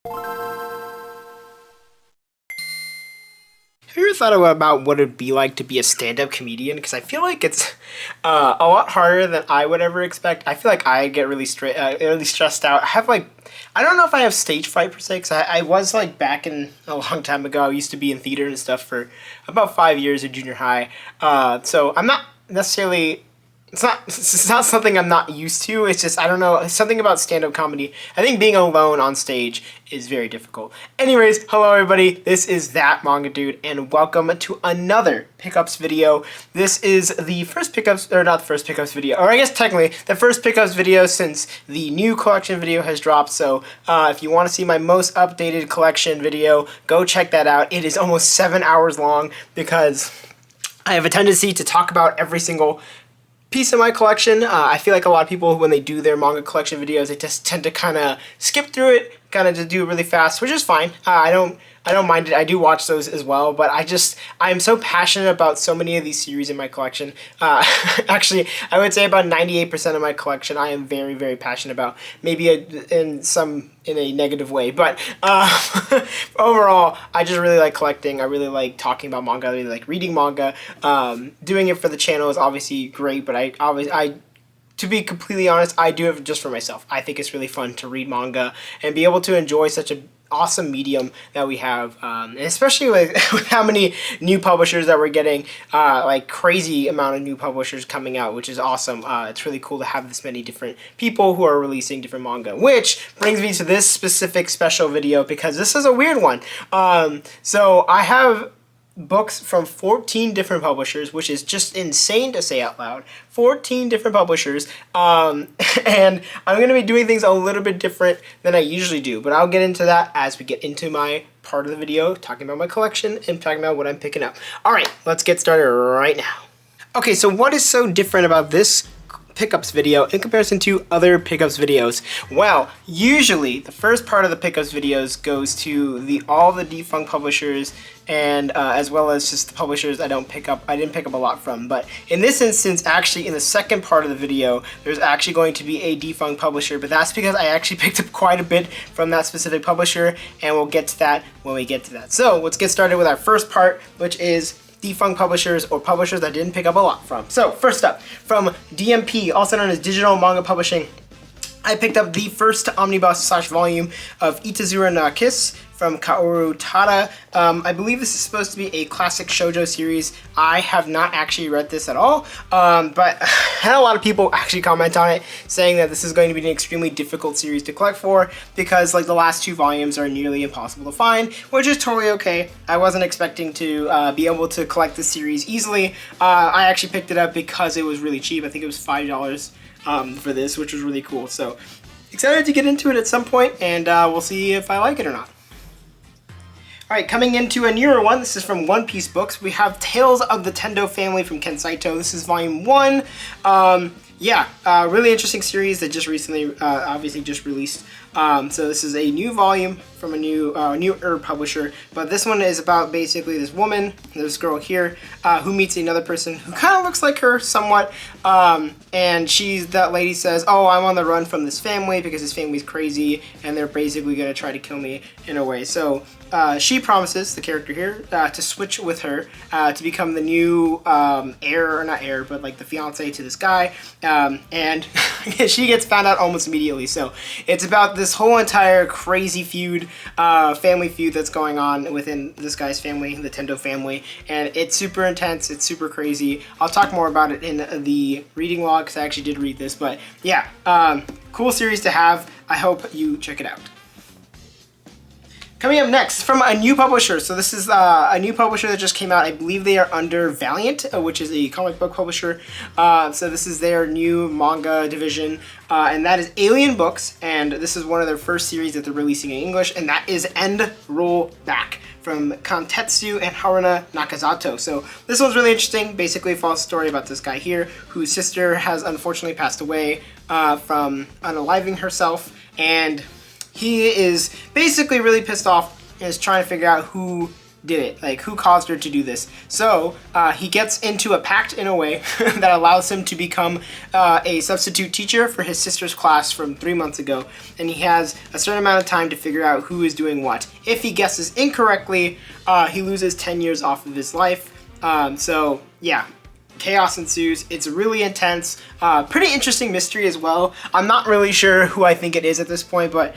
Have you ever thought about what it'd be like to be a stand-up comedian? Because I feel like it's a lot harder than I would ever expect. I feel like I get really stressed out. I don't know if I have stage fright per se, because I was like back in a long time ago. I used to be in theater and stuff for about 5 years in junior high. So I'm not necessarily. It's not something I'm not used to. It's just, I don't know, something about stand-up comedy. I think being alone on stage is very difficult. Anyways, hello everybody. This is That Manga Dude, and welcome to another pickups video. This is the first pickups, or not the first pickups video, or I guess technically the first pickups video since the new collection video has dropped. So if you want to see my most updated collection video, go check that out. It is almost 7 hours long because I have a tendency to talk about every single piece of my collection. I feel like a lot of people, when they do their manga collection videos, they just tend to kind of skip through it, kind of to do it really fast, which is fine. I don't mind it. I do watch those as well, but I'm so passionate about so many of these series in my collection. Actually, I would say about 98% of my collection I am very, very passionate about. Maybe in a negative way, but overall, I just really like collecting. I really like talking about manga. I really like reading manga. Doing it for the channel is obviously great, but to be completely honest, I do it just for myself. I think it's really fun to read manga and be able to enjoy such an awesome medium that we have, and especially with how many new publishers that we're getting, like crazy amount of new publishers coming out, which is awesome. It's really cool to have this many different people who are releasing different manga, which brings me to this specific special video because this is a weird one. So I have books from 14 different publishers, which is just insane to say out loud. 14 different publishers, and I'm going to be doing things a little bit different than I usually do, but I'll get into that as we get into my part of the video, talking about my collection and talking about what I'm picking up. Alright, let's get started right now. Okay, so what is so different about this pickups video in comparison to other pickups videos? Well, usually the first part of the pickups videos goes to all the defunct publishers, and as well as just the publishers I didn't pick up a lot from. But in this instance, actually in the second part of the video, there's actually going to be a defunct publisher, but that's because I actually picked up quite a bit from that specific publisher, and we'll get to that when we get to that. So let's get started with our first part, which is defunct publishers or publishers I didn't pick up a lot from. So first up, from DMP, also known as Digital Manga Publishing, I picked up the first omnibus / volume of Itazura no Kiss from Kaoru Tada. I believe this is supposed to be a classic shoujo series. I have not actually read this at all, but I had a lot of people actually comment on it, saying that this is going to be an extremely difficult series to collect for, because like the last 2 volumes are nearly impossible to find, which is totally okay. I wasn't expecting to be able to collect this series easily. I actually picked it up because it was really cheap. I think it was $5 for this, which was really cool. So excited to get into it at some point, and we'll see if I like it or not. Alright, coming into a newer one, this is from One Piece Books. We have Tales of the Tendo Family from Ken Saito. This is volume 1. Really interesting series that just recently, obviously just released. So this is a new volume from a newer publisher, but this one is about basically this woman, this girl here, who meets another person who kind of looks like her somewhat, and that lady says, oh, I'm on the run from this family because this family's crazy and they're basically going to try to kill me in a way. So she promises, the character here, to switch with her to become the new heir, or not heir, but like the fiance to this guy, and she gets found out almost immediately. So it's about this whole entire crazy feud, family feud that's going on within this guy's family, the Tendo family, and it's super intense, it's super crazy. I'll talk more about it in the reading log, because I actually did read this, but yeah, cool series to have. I hope you check it out. Coming up next, from a new publisher. So this is a new publisher that just came out. I believe they are under Valiant, which is a comic book publisher. So this is their new manga division, and that is Alien Books, and this is one of their first series that they're releasing in English, and that is End Roll Back from Kantetsu and Haruna Nakazato. So this one's really interesting. Basically follows a story about this guy here whose sister has unfortunately passed away from unaliving herself, and he is basically really pissed off and is trying to figure out who did it? Like, who caused her to do this? So he gets into a pact in a way that allows him to become a substitute teacher for his sister's class from 3 months ago, and he has a certain amount of time to figure out who is doing what. If he guesses incorrectly, he loses 10 years off of his life. So yeah, chaos ensues. It's really intense, pretty interesting mystery as well. I'm not really sure who I think it is at this point, but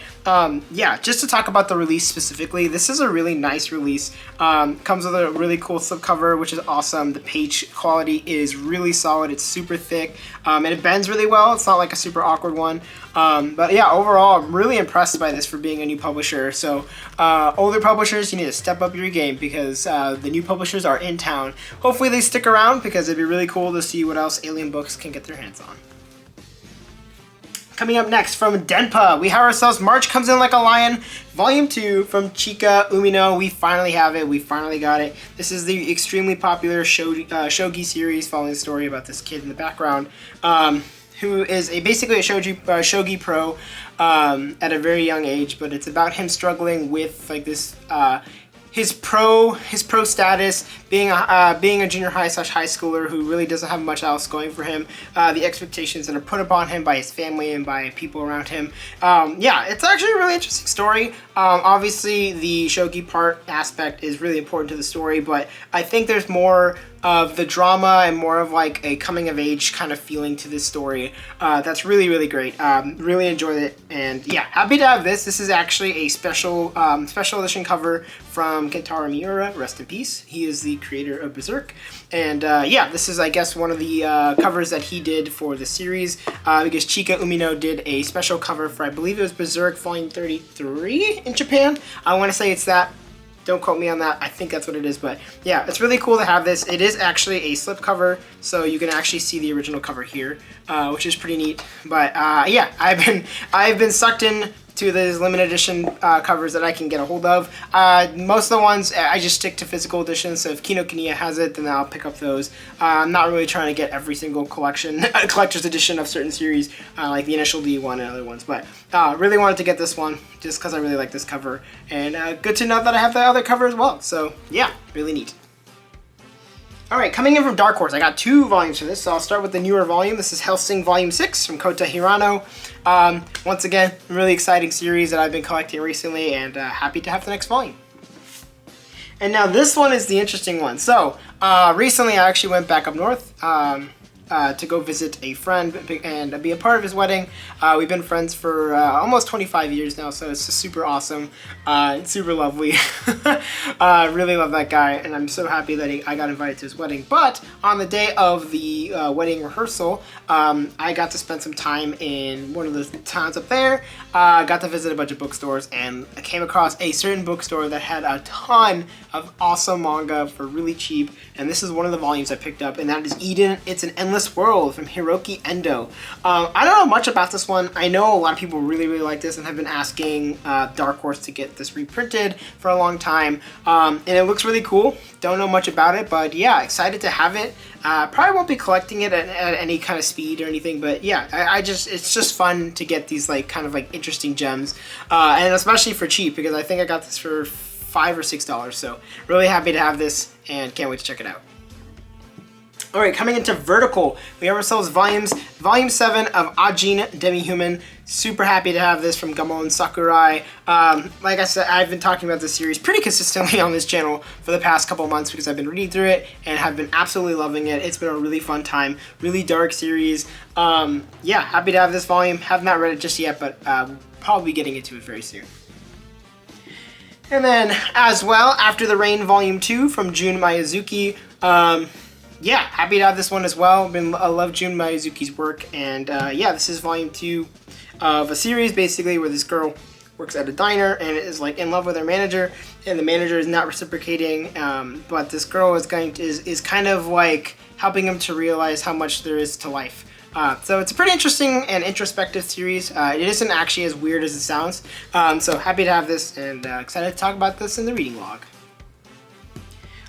yeah, just to talk about the release specifically, this is a really nice release. Comes with a really cool slipcover, which is awesome. The page quality is really solid. It's super thick, and it bends really well. It's not like a super awkward one. But yeah, overall, I'm really impressed by this for being a new publisher. So older publishers, you need to step up your game, because the new publishers are in town. Hopefully they stick around, because it'd be really cool to see what else Alien Books can get their hands on. Coming up next from Denpa, we have ourselves March Comes In Like a Lion, Volume 2 from Chika Umino. We finally have it. We finally got it. This is the extremely popular shogi series following the story about this kid in the background, who is basically a shogi pro at a very young age, but it's about him struggling with like this his pro status, being a junior high / high schooler who really doesn't have much else going for him. The expectations that are put upon him by his family and by people around him. Yeah, it's actually a really interesting story. Obviously, the shogi part aspect is really important to the story, but I think there's more of the drama and more of like a coming of age kind of feeling to this story. That's really, really great. Really enjoyed it, and yeah, happy to have this. This is actually a special edition cover from Kentaro Miura, rest in peace. He is the creator of Berserk, and yeah, this is, I guess, one of the covers that he did for the series, because Chika Umino did a special cover for, I believe it was Berserk Volume 33 in Japan. I want to say it's that. Don't quote me on that. I think that's what it is, but yeah, it's really cool to have this. It is actually a slipcover, so you can actually see the original cover here, which is pretty neat. But yeah, I've been sucked in to these limited edition covers that I can get a hold of. Most of the ones I just stick to physical editions, so if Kinokuniya has it, then I'll pick up those. I'm not really trying to get every single collector's edition of certain series, like the Initial D one and other ones, but really wanted to get this one just because I really like this cover, and good to know that I have the other cover as well. So yeah, really neat. Alright, coming in from Dark Horse, I got 2 volumes for this, so I'll start with the newer volume. This is Hellsing Volume 6 from Kota Hirano. Once again, a really exciting series that I've been collecting recently, and happy to have the next volume. And now this one is the interesting one. So, recently I actually went back up north to go visit a friend and be a part of his wedding. We've been friends for almost 25 years now, so it's just super awesome, super lovely. Really love that guy, and I'm so happy that I got invited to his wedding. But on the day of the wedding rehearsal, I got to spend some time in one of the towns up there. Got to visit a bunch of bookstores, and I came across a certain bookstore that had a ton of awesome manga for really cheap, and this is one of the volumes I picked up, and that is Eden, It's an Endless World from Hiroki Endo. I don't know much about this one. I know a lot of people really, really like this and have been asking Dark Horse to get this reprinted for a long time, and it looks really cool. Don't know much about it, but yeah, excited to have it. Probably won't be collecting it at any kind of speed or anything, but yeah, it's just fun to get these like kind of like interesting gems, and especially for cheap, because I think I got this for $5 or $6, so really happy to have this and can't wait to check it out. Alright, coming into Vertical, we have ourselves Volume 7 of Ajin Demi-Human. Super happy to have this from Gamon Sakurai. Like I said, I've been talking about this series pretty consistently on this channel for the past couple months because I've been reading through it and have been absolutely loving it. It's been a really fun time, really dark series. Yeah, happy to have this volume. Have not read it just yet, but probably be getting into it very soon. And then, as well, After the Rain Volume 2 from Jun Miyazuki. Yeah, happy to have this one as well. I love Jun Miyazuki's work, and yeah, this is Volume 2 of a series basically where this girl works at a diner and is like in love with her manager, and the manager is not reciprocating, but this girl is kind of like helping him to realize how much there is to life. So it's a pretty interesting and introspective series. It isn't actually as weird as it sounds, so happy to have this and excited to talk about this in the reading log.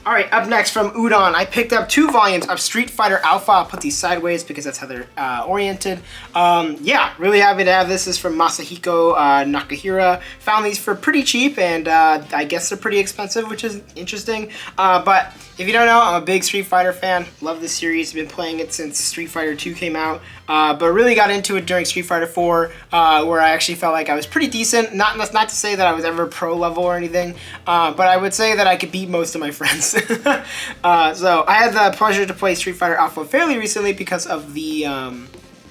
All right, up next from Udon, I picked up 2 volumes of Street Fighter Alpha. I'll put these sideways because that's how they're oriented. Yeah, really happy to have this. This is from Masahiko Nakahira. Found these for pretty cheap, and I guess they're pretty expensive, which is interesting. But if you don't know, I'm a big Street Fighter fan. Love this series. Been playing it since Street Fighter 2 came out. But really got into it during Street Fighter 4, where I actually felt like I was pretty decent. Not to say that I was ever pro level or anything, but I would say that I could beat most of my friends. So I had the pleasure to play Street Fighter Alpha fairly recently because of the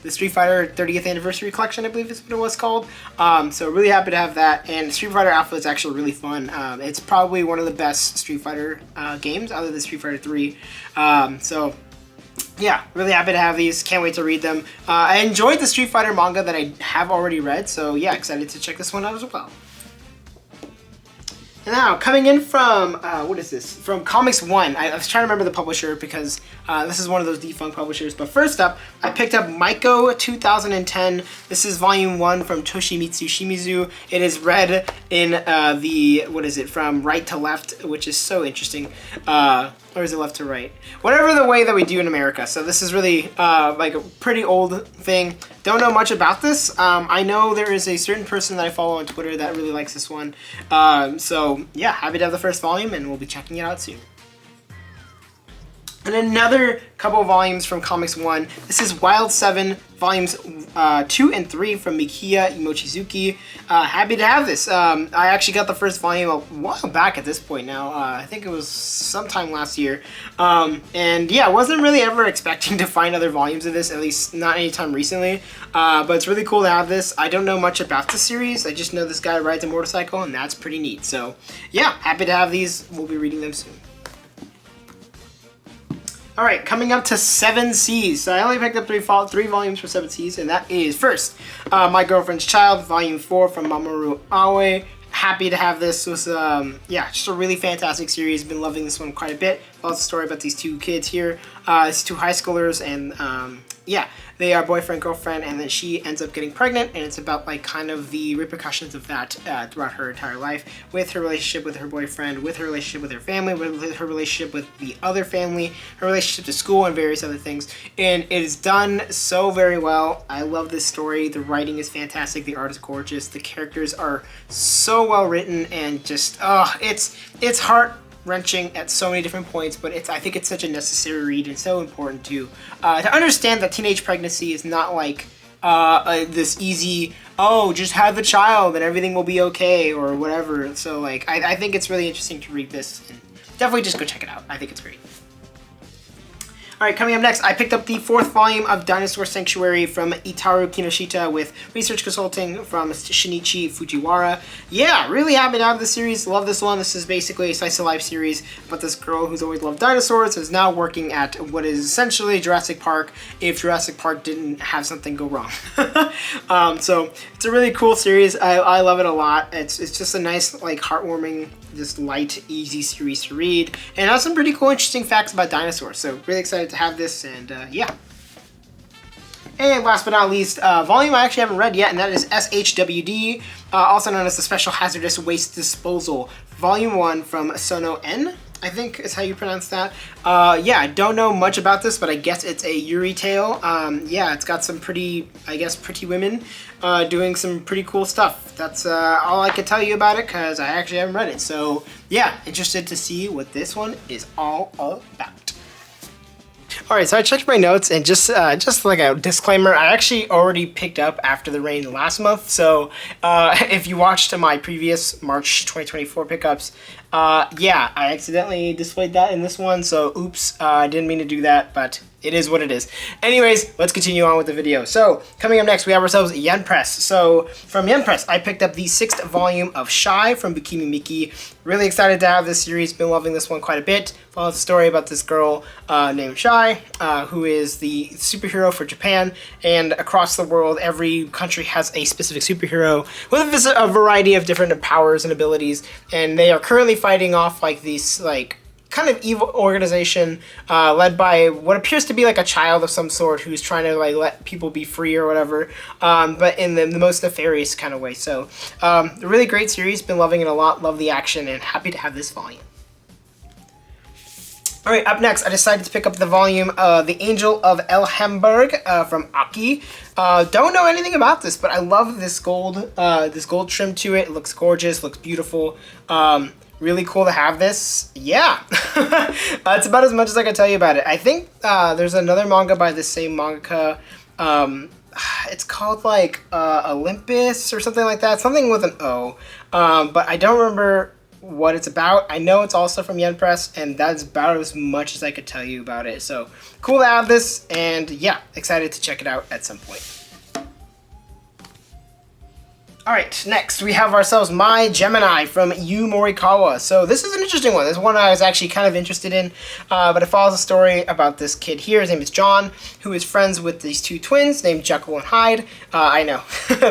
Street Fighter 30th Anniversary Collection, I believe is what it was called. So really happy to have that, and Street Fighter Alpha is actually really fun. It's probably one of the best Street Fighter games, other than Street Fighter 3. So yeah, really happy to have these. Can't wait to read them. I enjoyed the Street Fighter manga that I have already read, so yeah, excited to check this one out as well. And now, coming in from, what is this? From Comics One. I was trying to remember the publisher because this is one of those defunct publishers. But first up, I picked up Maiko 2010. This is volume 1 from Toshimitsu Shimizu. It is read in the, what is it, from right to left, which is so interesting. Or is it left to right? Whatever the way that we do in America. So this is really like a pretty old thing. Don't know much about this. I know there is a certain person that I follow on Twitter that really likes this one. So yeah, happy to have the first volume, and we'll be checking it out soon. And another couple volumes from Comics One. This is Wild 7, volumes 2 and 3 from Mikiya Mochizuki. Happy to have this. I actually got the first volume a while back at this point now. I think it was sometime last year. And yeah, I wasn't really ever expecting to find other volumes of this, at least not anytime recently. But it's really cool to have this. I don't know much about the series. I just know this guy rides a motorcycle, and that's pretty neat. So yeah, happy to have these. We'll be reading them soon. All right, coming up to 7 Seas. So I only picked up three volumes for 7 Seas, and that is first, My Girlfriend's Child, volume 4 from Mamoru Aoi. Happy to have this. It was, yeah, just a really fantastic series. Been loving this one quite a bit. Lots of story about these 2 kids here. These 2 high schoolers, and yeah, they are boyfriend, girlfriend, and then she ends up getting pregnant, and it's about like kind of the repercussions of that throughout her entire life, with her relationship with her boyfriend, with her relationship with her family, with her relationship with the other family, her relationship to school, and various other things. And it is done so very well. I love this story. The writing is fantastic. The art is gorgeous. The characters are so well written, and just it's heart-wrenching at so many different points, but I think it's such a necessary read and so important to understand that teenage pregnancy is not like this easy, oh, just have a child and everything will be okay or whatever. So like I think it's really interesting to read this, and definitely just go check it out. I think it's great. All right, coming up next, I picked up the 4th volume of Dinosaur Sanctuary from Itaru Kinoshita with research consulting from Shinichi Fujiwara. Yeah, really happy to have this series. Love this one. This is basically a slice of life series about this girl who's always loved dinosaurs, is now working at what is essentially Jurassic Park if Jurassic Park didn't have something go wrong. So it's a really cool series. I love it a lot. It's just a nice, like, heartwarming, just light, easy series to read, and it has some pretty cool, interesting facts about dinosaurs. So really excited to have this, and yeah. And last but not least, volume I actually haven't read yet, and that is SHWD, also known as the Special Hazardous Waste Disposal, volume 1 from Sono N, I think is how you pronounce that. Yeah, I don't know much about this, but I guess it's a Yuri tale. Yeah, it's got some pretty, I guess, pretty women doing some pretty cool stuff. That's all I can tell you about it, because I actually haven't read it. So yeah, interested to see what this one is all about. All right, so I checked my notes, and just like a disclaimer, I actually already picked up After the Rain last month. So if you watched my previous March 2024 pickups, yeah, I accidentally displayed that in this one. So oops, I didn't mean to do that, but it is what it is. Anyways, let's continue on with the video. So coming up next, we have ourselves Yen Press. So from Yen Press, I picked up the 6th volume of Shai from Bikini Miki. Really excited to have this series. Been loving this one quite a bit. Follows the story about this girl named Shai, who is the superhero for Japan, and across the world, every country has a specific superhero with a variety of different powers and abilities, and they are currently fighting off like these like kind of evil organization led by what appears to be like a child of some sort who's trying to like let people be free or whatever, but in the most nefarious kind of way. So a really great series. Been loving it a lot. Love the action, and happy to have this volume. All right, up next, I decided to pick up the volume The Angel of El Hamburg from Aki. Don't know anything about this, but I love this gold trim to it. It looks gorgeous, looks beautiful. Really cool to have this. Yeah, it's about as much as I can tell you about it. I think there's another manga by the same mangaka. It's called like Olympus or something like that. Something with an O. But I don't remember what it's about. I know it's also from Yen Press, and that's about as much as I could tell you about it. So cool to have this, and yeah, excited to check it out at some point. Alright, next we have ourselves My Gemini from Yu Morikawa. So this is an interesting one. This one I was actually kind of interested in, but it follows a story about this kid here. His name is John, who is friends with these two twins named Jekyll and Hyde. I know,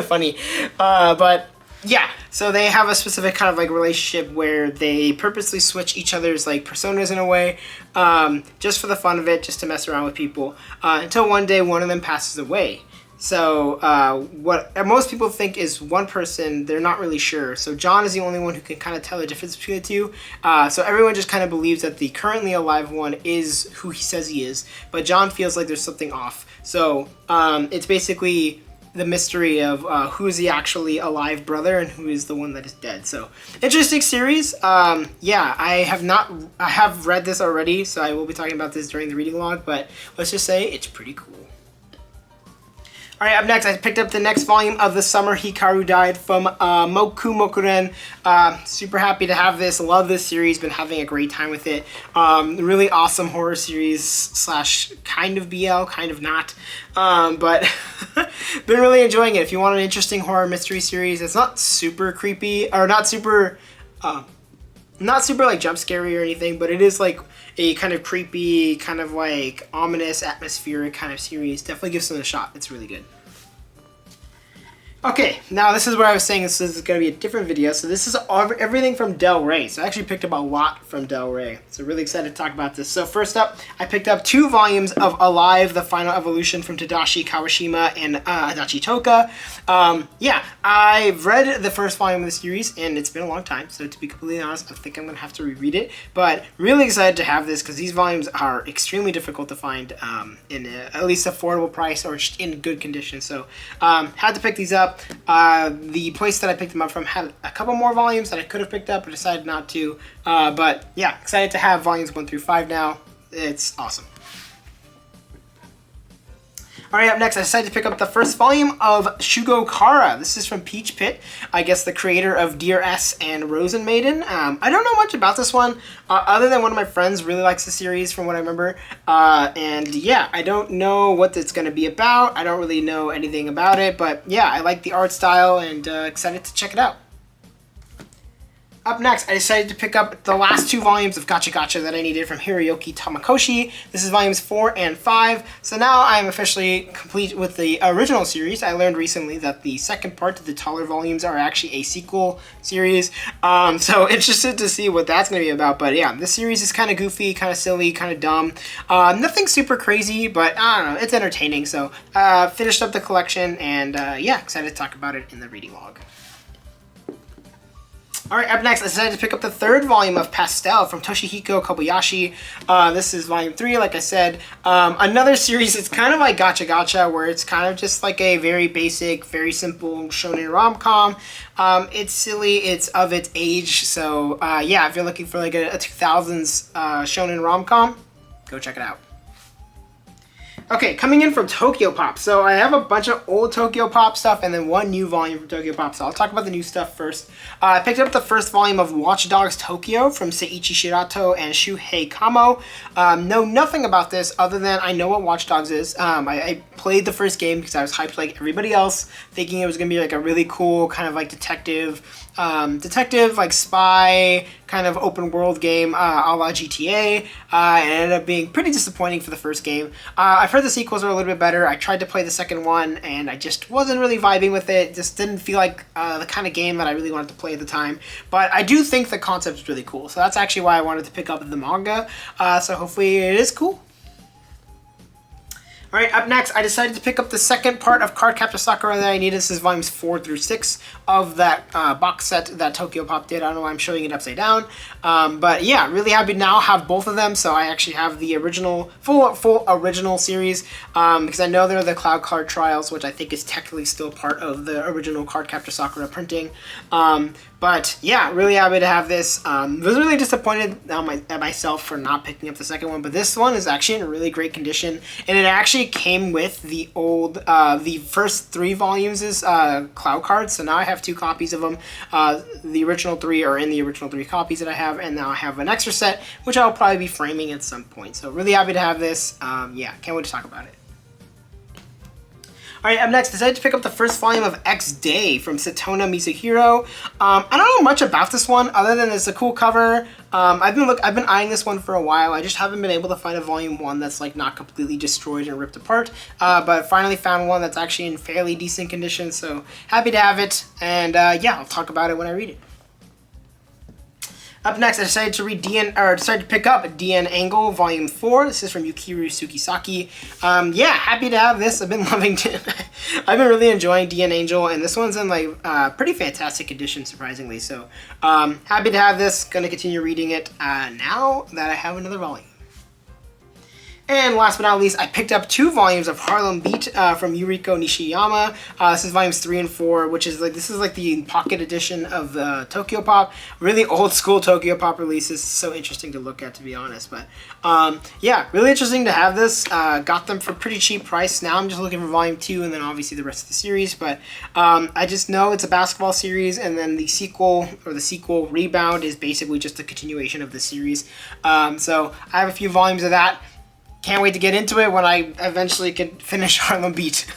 funny, but yeah, so they have a specific kind of like relationship where they purposely switch each other's like personas in a way, just for the fun of it, just to mess around with people, until one day one of them passes away. So what most people think is one person, they're not really sure. So John is the only one who can kind of tell the difference between the two. So everyone just kind of believes that the currently alive one is who he says he is, but John feels like there's something off. So it's basically the mystery of who is the actually alive brother and who is the one that is dead. So interesting series. Yeah, I have read this already, so I will be talking about this during the reading log, but let's just say it's pretty cool. All right, up next, I picked up the next volume of The Summer Hikaru Died from Moku Mokuren. Super happy to have this. Love this series. Been having a great time with it. Really awesome horror series slash kind of BL, kind of not. But been really enjoying it. If you want an interesting horror mystery series, it's not super creepy or not super like jump scary or anything, but it is like a kind of creepy, kind of like ominous, atmospheric kind of series. Definitely give it a shot. It's really good. Okay, now this is where I was saying this is going to be a different video. So this is everything from Del Rey. So I actually picked up a lot from Del Rey. So really excited to talk about this. So first up, I picked up 2 volumes of Alive, The Final Evolution from Tadashi Kawashima and Adachi Toka. Yeah, I've read the first volume of the series, and it's been a long time. So to be completely honest, I think I'm going to have to reread it. But really excited to have this because these volumes are extremely difficult to find in at least affordable price or in good condition. So had to pick these up. The place that I picked them up from had a couple more volumes that I could have picked up, but decided not to. But yeah, excited to have volumes 1 through 5 now. It's awesome. Alright, up next, I decided to pick up the first volume of Shugo Cara. This is from Peach Pit, I guess the creator of Dear S and Rosen Maiden. I don't know much about this one, other than one of my friends really likes the series from what I remember. And yeah, I don't know what it's going to be about. I don't really know anything about it, but yeah, I like the art style and excited to check it out. Up next, I decided to pick up the last 2 volumes of Gacha Gacha that I needed from Hiroyuki Tamakoshi. This is volumes 4 and 5. So now I'm officially complete with the original series. I learned recently that the second part of the taller volumes are actually a sequel series. So interested to see what that's going to be about. But yeah, this series is kind of goofy, kind of silly, kind of dumb. Nothing super crazy, but I don't know, it's entertaining. So finished up the collection and yeah, excited to talk about it in the reading log. Alright, up next, I decided to pick up the 3rd volume of Pastel from Toshihiko Kobayashi. This is volume 3, like I said. Another series, it's kind of like Gacha Gacha, where it's kind of just like a very basic, very simple shonen rom-com. It's silly, it's of its age, so yeah, if you're looking for like a 2000s shonen rom-com, go check it out. Okay, coming in from Tokyo Pop. So I have a bunch of old Tokyo Pop stuff and then 1 new volume from Tokyo Pop. So I'll talk about the new stuff first. I picked up the first volume of Watch Dogs Tokyo from Seiichi Shirato and Shuhei Kamo. Know nothing about this other than I know what Watch Dogs is. I played the first game because I was hyped like everybody else, thinking it was going to be like a really cool kind of like detective like spy kind of open world game a la GTA. It ended up being pretty disappointing for the first game. I've heard the sequels are a little bit better. I tried to play the second one and I just wasn't really vibing with it. Just didn't feel like the kind of game that I really wanted to play at the time. But I do think the concept is really cool. So that's actually why I wanted to pick up the manga. So hopefully it is cool. All right, up next, I decided to pick up the second part of Cardcaptor Sakura that I needed. This is volumes 4 through 6 of that box set that Tokyo Pop did. I don't know why I'm showing it upside down. But yeah, really happy to now have both of them. So I actually have the original, full original series because I know they're the Cloud Card Trials, which I think is technically still part of the original Cardcaptor Sakura printing. But yeah, really happy to have this. Was really disappointed at myself for not picking up the second one, but this one is actually in really great condition, and it actually came with the old, the first 3 volumes is Cloud Cards, so now I have 2 copies of them. The original 3 are in the original 3 copies that I have, and now I have an extra set, which I'll probably be framing at some point. So really happy to have this. Yeah, can't wait to talk about it. Alright, up next, decided to pick up the first volume of XDay from Satona Mizuhiro. I don't know much about this one, other than it's a cool cover. I've been eyeing this one for a while. I just haven't been able to find a volume 1 that's like not completely destroyed and ripped apart. But finally found one that's actually in fairly decent condition, so happy to have it. And yeah, I'll talk about it when I read it. Up next, I decided to pick up DN Angle Volume 4. This is from Yukiru Tsukisaki. Yeah, happy to have this. I've been I've been really enjoying DN Angel, and this one's in like pretty fantastic condition, surprisingly. So happy to have this. Gonna continue reading it now that I have another volume. And last but not least, I picked up 2 volumes of Harlem Beat from Yuriko Nishiyama. This is volumes 3 and 4, which is like, this is like the pocket edition of the Tokyo Pop. Really old school Tokyo Pop releases. So interesting to look at, to be honest. But yeah, really interesting to have this. Got them for pretty cheap price. Now I'm just looking for volume 2 and then obviously the rest of the series. But I just know it's a basketball series, and then the sequel Rebound is basically just a continuation of the series. So I have a few volumes of that. Can't wait to get into it when I eventually can finish Harlem Beat.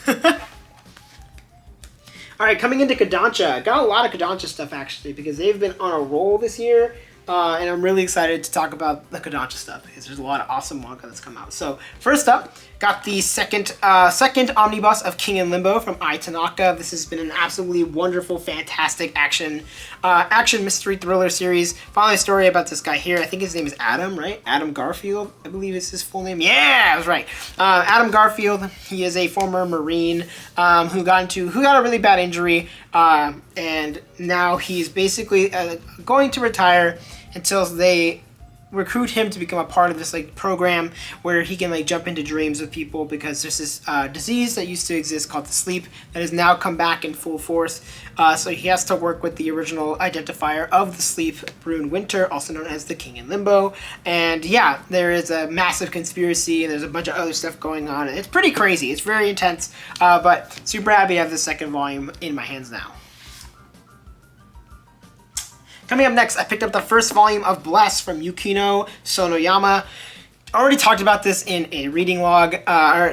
Alright, coming into Kodansha. Got a lot of Kodansha stuff actually because they've been on a roll this year. And I'm really excited to talk about the Kodansha stuff because there's a lot of awesome manga that's come out. So first up, got the second omnibus of King in Limbo from Ai Tanaka. This has been an absolutely wonderful, fantastic action mystery thriller series. Following a story about this guy here. I think his name is Adam, right? Adam Garfield, I believe is his full name. Yeah, I was right. Adam Garfield. He is a former Marine who got a really bad injury, and now he's basically going to retire until they recruit him to become a part of this like program where he can like jump into dreams with people, because there's this disease that used to exist called the sleep that has now come back in full force. So he has to work with the original identifier of the sleep, Brune Winter, also known as the King in Limbo. And yeah, there is a massive conspiracy and there's a bunch of other stuff going on. It's pretty crazy. It's very intense, but super happy to have the second volume in my hands now. Coming up next, I picked up the first volume of Bless from Yukino Sonoyama. Already talked about this in a reading log,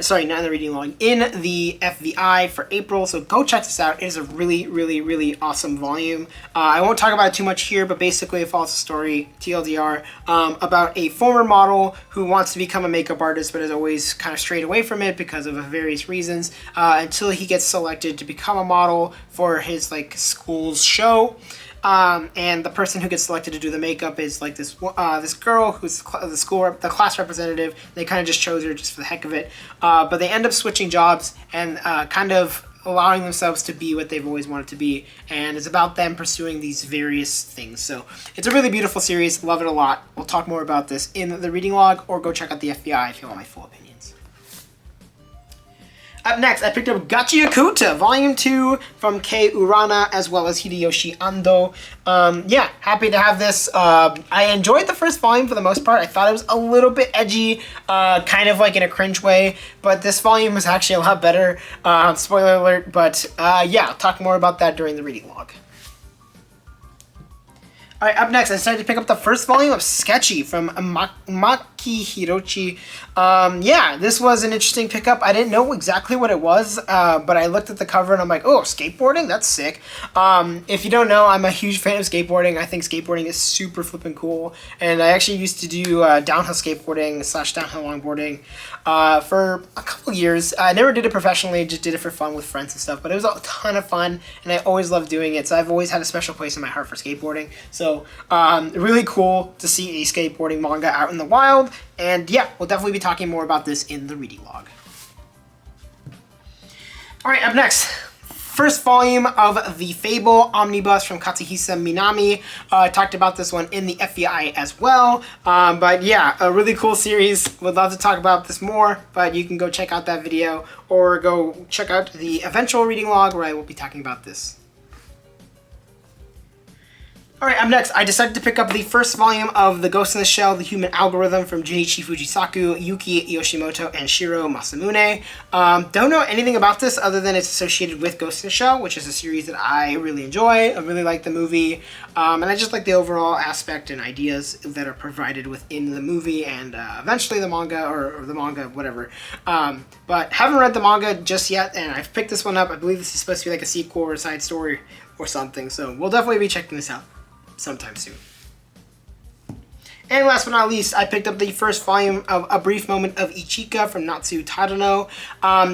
sorry, not in the reading log, in the FVI for April, so go check this out. It is a really, really, really awesome volume. I won't talk about it too much here, but basically it follows a story, TLDR, about a former model who wants to become a makeup artist but has always kind of strayed away from it because of various reasons, until he gets selected to become a model for his like school's show. And the person who gets selected to do the makeup is like this girl who's the class representative. They kind of just chose her just for the heck of it, but they end up switching jobs and kind of allowing themselves to be what they've always wanted to be, and it's about them pursuing these various things. So it's a really beautiful series. Love it a lot. We'll talk more about this in the reading log, or go check out the FBI if you want my full opinions. Up next, I picked up Gacha Gacha, Volume 2 from Kei Urana as well as Hideyoshi Ando. Yeah, happy to have this. I enjoyed the first volume for the most part. I thought it was a little bit edgy, kind of like in a cringe way, but this volume was actually a lot better. Spoiler alert, but yeah, I'll talk more about that during the reading log. Alright, up next, I decided to pick up the first volume of Sketchy from Maki Hirochi. Yeah, this was an interesting pickup. I didn't know exactly what it was, but I looked at the cover and I'm like, oh, skateboarding? That's sick. If you don't know, I'm a huge fan of skateboarding. I think skateboarding is super flippin' cool. And I actually used to do downhill skateboarding / downhill longboarding for a couple years. I never did it professionally, just did it for fun with friends and stuff, but it was a ton of fun, and I always loved doing it, so I've always had a special place in my heart for skateboarding. So really cool to see a skateboarding manga out in the wild, and yeah, we'll definitely be talking more about this in the reading log. All right, up next. First volume of the Fable Omnibus from Katsuhisa Minami. Talked about this one in the FEI as well. But yeah, a really cool series. Would love to talk about this more, but you can go check out that video or go check out the eventual reading log where I will be talking about this. Alright, up next, I decided to pick up the first volume of The Ghost in the Shell, The Human Algorithm from Junichi Fujisaku, Yuki Yoshimoto, and Shiro Masamune. Don't know anything about this other than it's associated with Ghost in the Shell, which is a series that I really enjoy. I really like the movie, and I just like the overall aspect and ideas that are provided within the movie and eventually the manga, or the manga, whatever. But haven't read the manga just yet, and I've picked this one up. I believe this is supposed to be like a sequel or a side story or something, so we'll definitely be checking this out sometime soon. And last but not least, I picked up the first volume of A Brief Moment of Ichika from Natsu Tadano.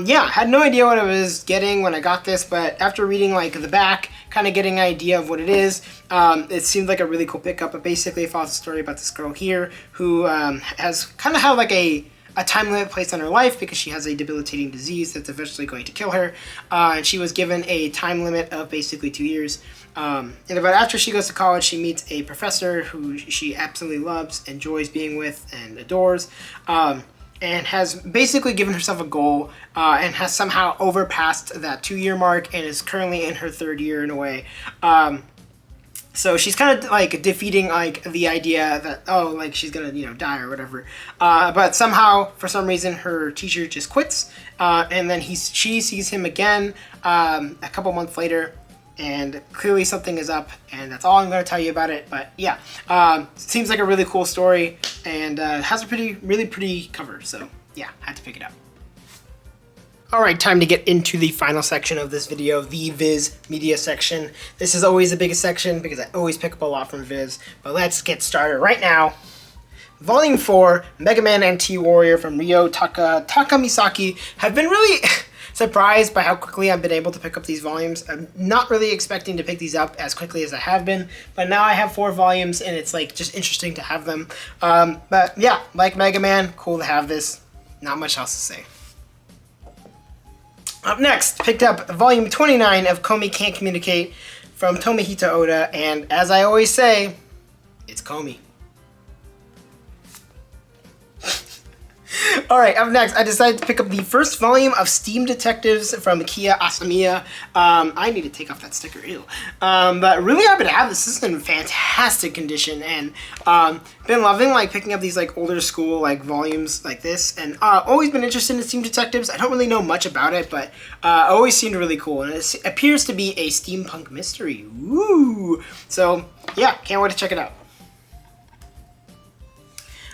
Yeah, had no idea what I was getting when I got this, but after reading like the back, kind of getting an idea of what it is, it seemed like a really cool pickup. But basically it follows a story about this girl here who has kind of had like a time limit placed on her life because she has a debilitating disease that's eventually going to kill her. And she was given a time limit of basically 2 years. And about after she goes to college, she meets a professor who she absolutely loves, enjoys being with, and adores. And has basically given herself a goal and has somehow overpassed that 2-year mark and is currently in her 3rd year in a way. So she's kind of like defeating like the idea that, oh, like she's gonna, die or whatever. But somehow, for some reason, her teacher just quits. And then she sees him again a couple months later. And clearly something is up, and that's all I'm going to tell you about it. But yeah, seems like a really cool story, and has a really pretty cover. So yeah, had to pick it up. Alright, time to get into the final section of this video, the Viz Media section. This is always the biggest section because I always pick up a lot from Viz. But let's get started right now. Volume 4, Mega Man and T-Warrior from Ryo Takamisaki have been really surprised by how quickly I've been able to pick up these volumes. I'm not really expecting to pick these up as quickly as I have been, but now I have 4 volumes and it's like just interesting to have them. But yeah, like Mega Man, cool to have this. Not much else to say. Up next, picked up volume 29 of Comey Can't Communicate from Tomohito Oda, and as I always say, it's Comey. Alright, up next, I decided to pick up the first volume of Steam Detectives from Kia Asamiya. I need to take off that sticker, ew. But really happy to have this. This is in fantastic condition, and been loving like picking up these like older school like volumes like this, and always been interested in Steam Detectives. I don't really know much about it, but always seemed really cool, and it appears to be a steampunk mystery. Woo! So yeah, can't wait to check it out.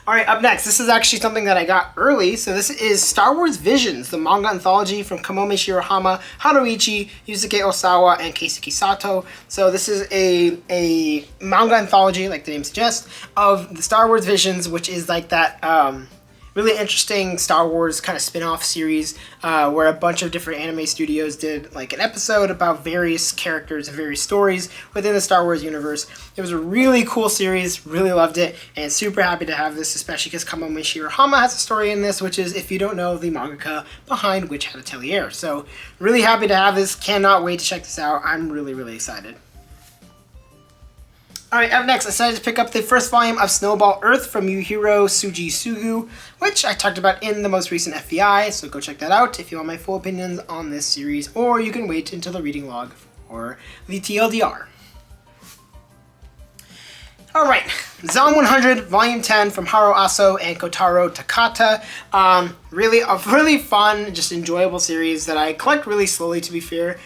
Alright, up next, this is actually something that I got early. So this is Star Wars Visions, the manga anthology from Kamome Shirohama, Haruichi, Yusuke Osawa, and Keisuke Sato. So this is a manga anthology, like the name suggests, of the Star Wars Visions, which is like that really interesting Star Wars kind of spin-off series where a bunch of different anime studios did like an episode about various characters and various stories within the Star Wars universe. It was a really cool series, really loved it, and super happy to have this, especially because Kamome Shirohama has a story in this, which is, if you don't know, the mangaka behind Witch Hat Atelier. So really happy to have this, cannot wait to check this out. I'm really excited. Alright, up next, I decided to pick up the first volume of Snowball Earth from Yuhiro Tsuji Sugu, which I talked about in the most recent FEI, so go check that out if you want my full opinions on this series, or you can wait until the reading log for the TLDR. Alright, Zom 100, Volume 10 from Haro Aso and Kotaro Takata. Really a really fun, just enjoyable series that I collect really slowly, to be fair.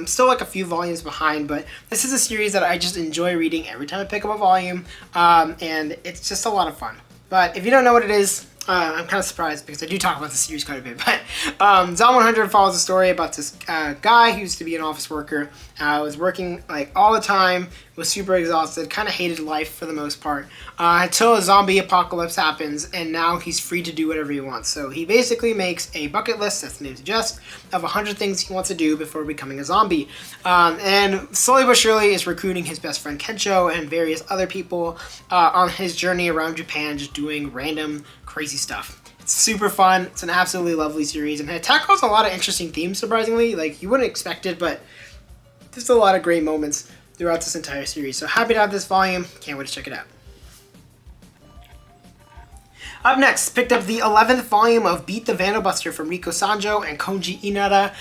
Still like a few volumes behind, but this is a series that I just enjoy reading every time I pick up a volume, and it's just a lot of fun. But if you don't know what it is, I'm kind of surprised because I do talk about the series quite a bit. But Zom 100 follows a story about this guy who used to be an office worker, was working like all the time, was super exhausted, kind of hated life for the most part, until a zombie apocalypse happens, and now he's free to do whatever he wants. So he basically makes a bucket list, as the name suggests, of 100 things he wants to do before becoming a zombie. And slowly but surely is recruiting his best friend Kensho and various other people on his journey around Japan, just doing random crazy stuff. It's super fun. It's an absolutely lovely series, and it tackles a lot of interesting themes, surprisingly. Like, you wouldn't expect it, but there's a lot of great moments throughout this entire series. So happy to have this volume. Can't wait to check it out. Up next, picked up the 11th volume of Beat the Vandal Buster from Riko Sanjo and Konji Inada.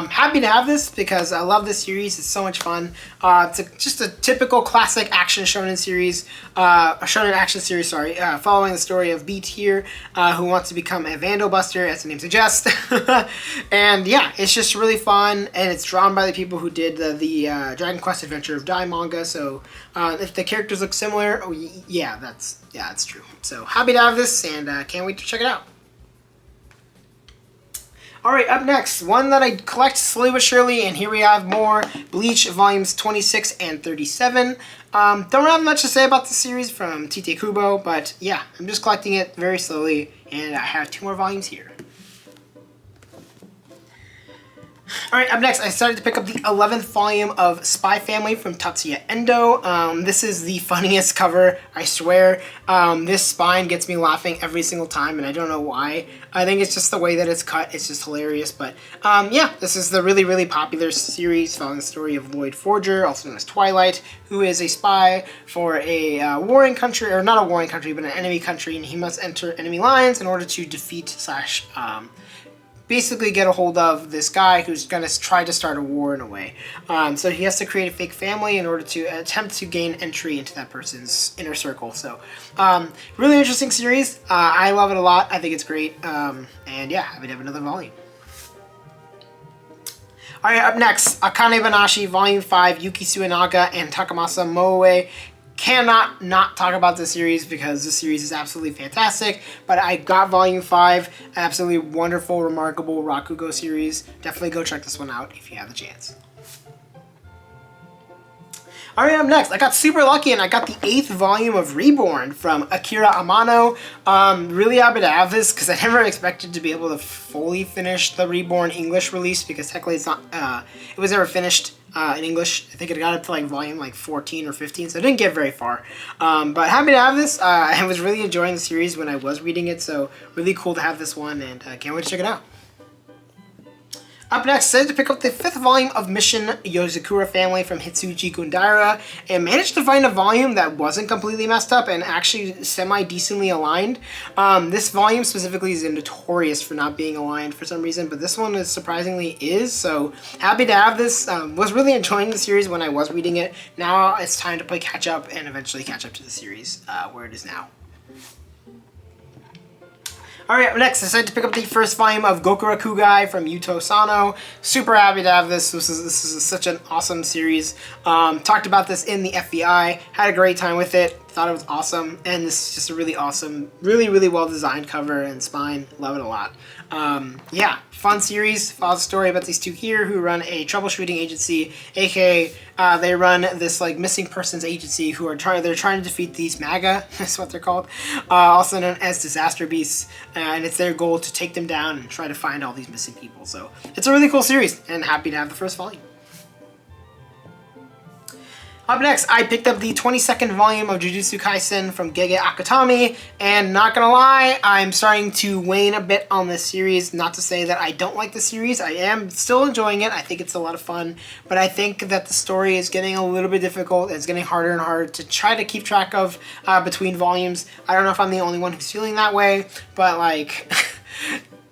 Happy to have this because I love this series. It's so much fun. It's just a typical classic action shonen series, following the story of Beat here, who wants to become a Vandal Buster, as the name suggests. And yeah, it's just really fun, and it's drawn by the people who did the Dragon Quest Adventure of Dai manga. So if the characters look similar, that's true. So happy to have this, and can't wait to check it out. Alright, up next, one that I collect slowly but surely, and here we have more Bleach volumes 26 and 37. Don't have much to say about the series from Tite Kubo, but yeah, I'm just collecting it very slowly, and I have 2 more volumes here. Alright, up next, I started to pick up the 11th volume of Spy Family from Tatsuya Endo. This is the funniest cover, I swear. This spine gets me laughing every single time, and I don't know why. I think it's just the way that it's cut. It's just hilarious. But yeah, this is the really, really popular series following the story of Lloyd Forger, also known as Twilight, who is a spy for a warring country, or not a warring country, but an enemy country, and he must enter enemy lines in order to defeat basically get a hold of this guy who's going to try to start a war in a way. So he has to create a fake family in order to attempt to gain entry into that person's inner circle. So really interesting series. I love it a lot. I think it's great. And yeah, happy to have another volume. Alright, up next, Akane Bashi Volume 5, Yuki Suenaga and Takamasa Moe. Cannot not talk about this series because this series is absolutely fantastic. But I got Volume 5, absolutely wonderful, remarkable Rakugo series. Definitely go check this one out if you have the chance. Alright, up next, I got super lucky and I got the 8th volume of Reborn from Akira Amano. Really happy to have this because I never expected to be able to fully finish the Reborn English release because technically it's not, it was never finished in English. I think it got up to like volume like 14 or 15, so I didn't get very far. But happy to have this. I was really enjoying the series when I was reading it, so really cool to have this one, and can't wait to check it out. Up next, I decided to pick up the 5th volume of Mission Yozakura Family from Hitsuji Gundara, and managed to find a volume that wasn't completely messed up and actually semi-decently aligned. This volume specifically is notorious for not being aligned for some reason, but this one is surprisingly is, so happy to have this. Was really enjoying the series when I was reading it. Now it's time to play catch up and eventually catch up to the series where it is now. Alright, up next, I decided to pick up the 1st volume of Gokuraku Guai from Yuto Sano. Super happy to have this. This is such an awesome series. Talked about this in the FBI. Had a great time with it. Thought it was awesome. And this is just a really awesome, really, really well designed cover and spine. Love it a lot. Yeah, fun series. Follows a story about these two here who run a troubleshooting agency, aka they run this like missing persons agency who are trying to defeat these MAGA, that's what they're called, also known as disaster beasts, and it's their goal to take them down and try to find all these missing people. So it's a really cool series, and happy to have the 1st volume. Up next, I picked up the 22nd volume of Jujutsu Kaisen from Gege Akutami, and not gonna lie, I'm starting to wane a bit on this series. Not to say that I don't like the series, I am still enjoying it, I think it's a lot of fun, but I think that the story is getting a little bit difficult. It's getting harder and harder to try to keep track of between volumes. I don't know if I'm the only one who's feeling that way, but like...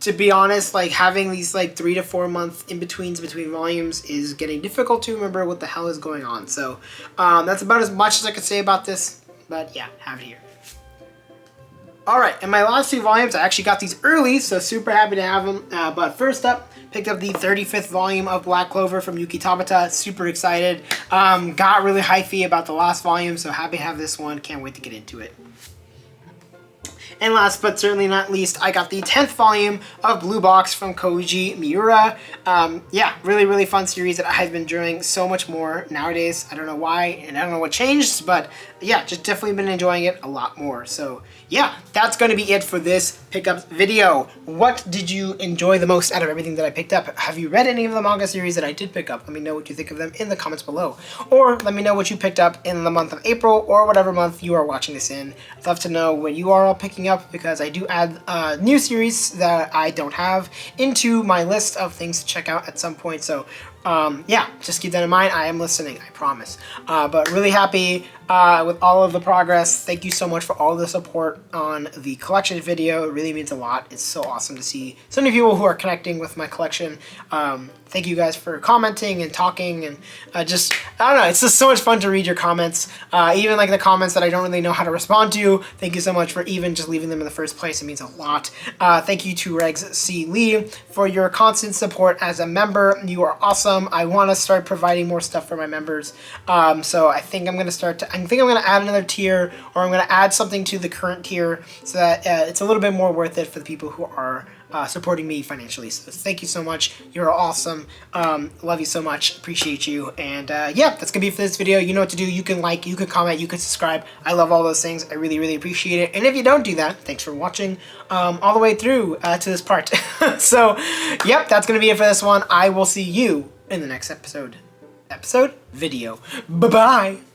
To be honest, like having these like 3 to 4 month in-betweens between volumes is getting difficult to remember what the hell is going on. So that's about as much as I could say about this, but yeah, have it here. Alright, and my last 2 volumes, I actually got these early, so super happy to have them. But first up, picked up the 35th volume of Black Clover from Yuki Tabata. Super excited. Got really hypey about the last volume, so happy to have this one. Can't wait to get into it. And last but certainly not least, I got the 10th volume of Blue Box from Koji Miura. Yeah, really, really fun series that I've been enjoying so much more nowadays. I don't know why, and I don't know what changed, but yeah, just definitely been enjoying it a lot more. So yeah, that's going to be it for this pickup video. What did you enjoy the most out of everything that I picked up? Have you read any of the manga series that I did pick up? Let me know what you think of them in the comments below. Or let me know what you picked up in the month of April or whatever month you are watching this in. I'd love to know what you are all picking up, because I do add new series that I don't have into my list of things to check out at some point. So yeah, just keep that in mind. I am listening, I promise. But really happy with all of the progress. Thank you so much for all the support on the collection video. It really means a lot. It's so awesome to see so many people who are connecting with my collection. Thank you guys for commenting and talking, and I don't know, it's just so much fun to read your comments. Even like the comments that I don't really know how to respond to. Thank you so much for even just leaving them in the first place. It means a lot. Thank you to Regs C. Lee for your constant support as a member. You are awesome. I want to start providing more stuff for my members. So I think I'm going to I think I'm going to add another tier, or I'm going to add something to the current tier so that it's a little bit more worth it for the people who are supporting me financially. So thank you so much. You're awesome. Love you so much. Appreciate you. And yeah, that's gonna be it for this video. You know what to do. You can like, you can comment, you can subscribe. I love all those things. I really, really appreciate it. And if you don't do that, thanks for watching all the way through to this part. So yep, that's gonna be it for this one. I will see you in the next video. Bye-bye.